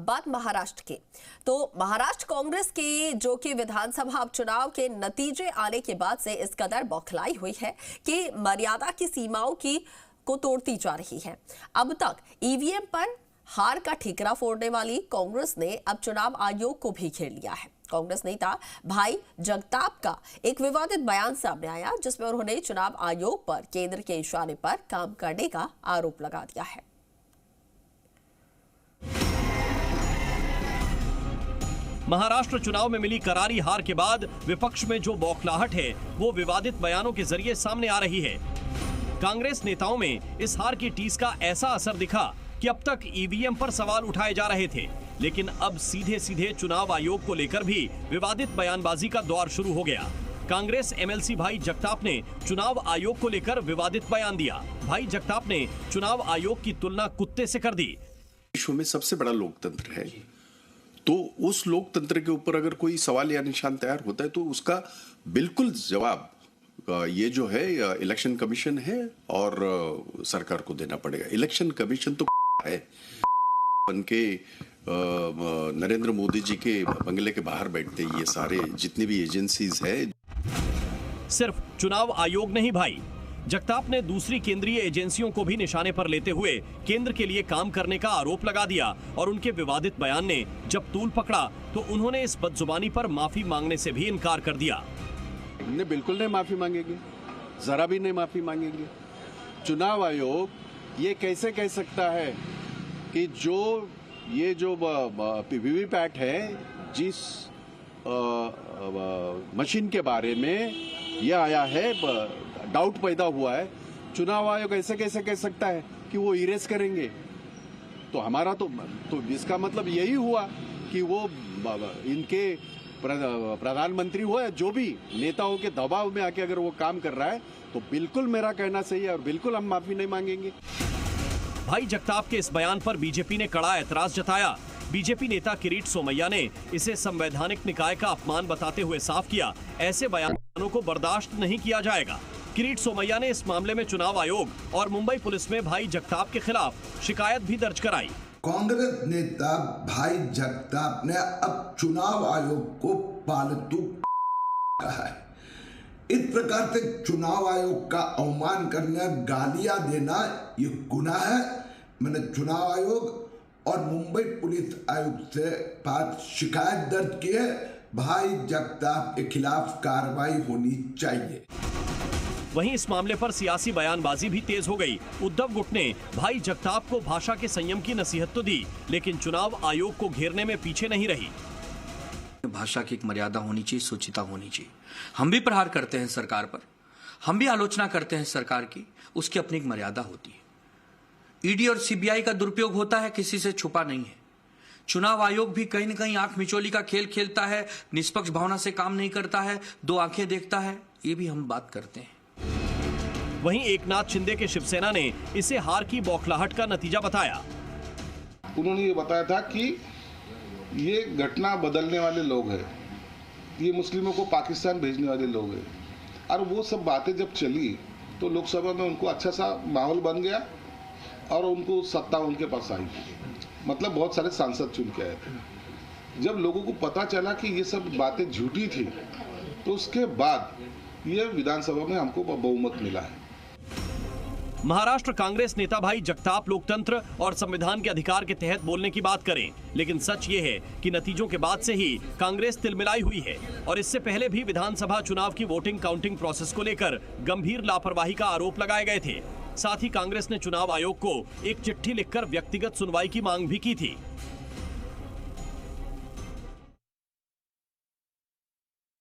बात महाराष्ट्र की, तो महाराष्ट्र कांग्रेस की जो कि विधानसभा उपचुनाव के नतीजे आने के बाद से इस कदर बौखलाई हुई है कि मर्यादा की सीमाओं को तोड़ती जा रही है। अब तक ईवीएम पर हार का ठीकरा फोड़ने वाली कांग्रेस ने अब चुनाव आयोग को भी घेर लिया है। कांग्रेस नेता भाई जगताप का एक विवादित बयान सामने आया, जिसमें उन्होंने चुनाव आयोग पर केंद्र के इशारे पर काम करने का आरोप लगा दिया है। महाराष्ट्र चुनाव में मिली करारी हार के बाद विपक्ष में जो बौखलाहट है वो विवादित बयानों के जरिए सामने आ रही है। कांग्रेस नेताओं में इस हार की टीस का ऐसा असर दिखा कि अब तक ईवीएम पर सवाल उठाए जा रहे थे, लेकिन अब सीधे सीधे चुनाव आयोग को लेकर भी विवादित बयानबाजी का दौर शुरू हो गया। कांग्रेस एमएलसी भाई जगताप ने चुनाव आयोग को लेकर विवादित बयान दिया। भाई जगताप ने चुनाव आयोग की तुलना कुत्ते से कर दी। विश्व में सबसे बड़ा लोकतंत्र है, तो उस लोकतंत्र के ऊपर अगर कोई सवाल या निशान तैयार होता है तो उसका बिल्कुल जवाब ये जो है इलेक्शन कमीशन है और सरकार को देना पड़ेगा। इलेक्शन कमीशन तो है उनके नरेंद्र मोदी जी के बंगले के बाहर बैठते ये सारे जितनी भी एजेंसीज है। सिर्फ चुनाव आयोग नहीं भाई, जगताप ने दूसरी केंद्रीय एजेंसियों को भी निशाने पर लेते हुए केंद्र के लिए काम करने का आरोप लगा दिया और उनके विवादित बयान ने जब तूल पकड़ा तो उन्होंने इस बदजुबानी पर माफी मांगने से भी इनकार कर दिया। बिल्कुल नहीं माफी मांगेंगे, जरा भी नहीं माफी मांगेंगे। चुनाव आयोग ये कैसे कह सकता है कि ये जो वीवीपैट है, जिस मशीन के बारे में ये आया है, डाउट पैदा हुआ है, चुनाव आयोग ऐसे कैसे कह सकता है कि वो इरेज करेंगे? तो हमारा तो इसका मतलब यही हुआ कि वो इनके प्रधानमंत्री हो या जो भी नेताओं के दबाव में आके अगर वो काम कर रहा है तो बिल्कुल मेरा कहना सही है और बिल्कुल हम माफी नहीं मांगेंगे। भाई जगताप के इस बयान पर बीजेपी ने कड़ा ऐतराज जताया। बीजेपी नेता किरीट सोमैया ने इसे संवैधानिक निकाय का अपमान बताते हुए साफ किया, ऐसे बयानों को बर्दाश्त नहीं किया जाएगा। किरीट सोमैया ने इस मामले में चुनाव आयोग और मुंबई पुलिस में भाई जगताप के खिलाफ शिकायत भी दर्ज कराई। कांग्रेस नेता भाई जगताप ने अब चुनाव आयोग को पालतू कहा है। इस प्रकार से चुनाव आयोग का अवमान करना, गालियां देना ये गुनाह है। मैंने चुनाव आयोग और मुंबई पुलिस आयुक्त से बात शिकायत दर्ज की है। भाई जगताप के खिलाफ कार्रवाई होनी चाहिए। वहीं इस मामले पर सियासी बयानबाजी भी तेज हो गई। उद्धव गुट ने भाई जगताप को भाषा के संयम की नसीहत तो दी, लेकिन चुनाव आयोग को घेरने में पीछे नहीं रही। भाषा की एक मर्यादा होनी चाहिए, सूचिता होनी चाहिए। हम भी प्रहार करते हैं सरकार पर, हम भी आलोचना करते हैं सरकार की, उसकी अपनी एक मर्यादा होती है। ईडी और सीबीआई का दुरुपयोग होता है, किसी से छुपा नहीं है। चुनाव आयोग भी कहीं न कहीं आंख मिचौली का खेल खेलता है, निष्पक्ष भावना से काम नहीं करता है, दो आंखें देखता है, ये भी हम बात करते हैं। वहीं एकनाथ शिंदे के शिवसेना ने इसे हार की बौखलाहट का नतीजा बताया। उन्होंने ये बताया था कि ये घटना बदलने वाले लोग हैं, ये मुस्लिमों को पाकिस्तान भेजने वाले लोग हैं, और वो सब बातें जब चली तो लोकसभा में उनको अच्छा सा माहौल बन गया और उनको सत्ता उनके पास आई, मतलब बहुत सारे सांसद चुन के आए थे। जब लोगों को पता चला कि ये सब बातें झूठी थी तो उसके बाद ये विधानसभा में हमको बहुमत मिला है। महाराष्ट्र कांग्रेस नेता भाई जगताप लोकतंत्र और संविधान के अधिकार के तहत बोलने की बात करें, लेकिन सच ये है कि नतीजों के बाद से ही कांग्रेस तिलमिलाई हुई है और इससे पहले भी विधानसभा चुनाव की वोटिंग काउंटिंग प्रोसेस को लेकर गंभीर लापरवाही का आरोप लगाए गए थे। साथ ही कांग्रेस ने चुनाव आयोग को एक चिट्ठी लिखकर व्यक्तिगत सुनवाई की मांग भी की थी।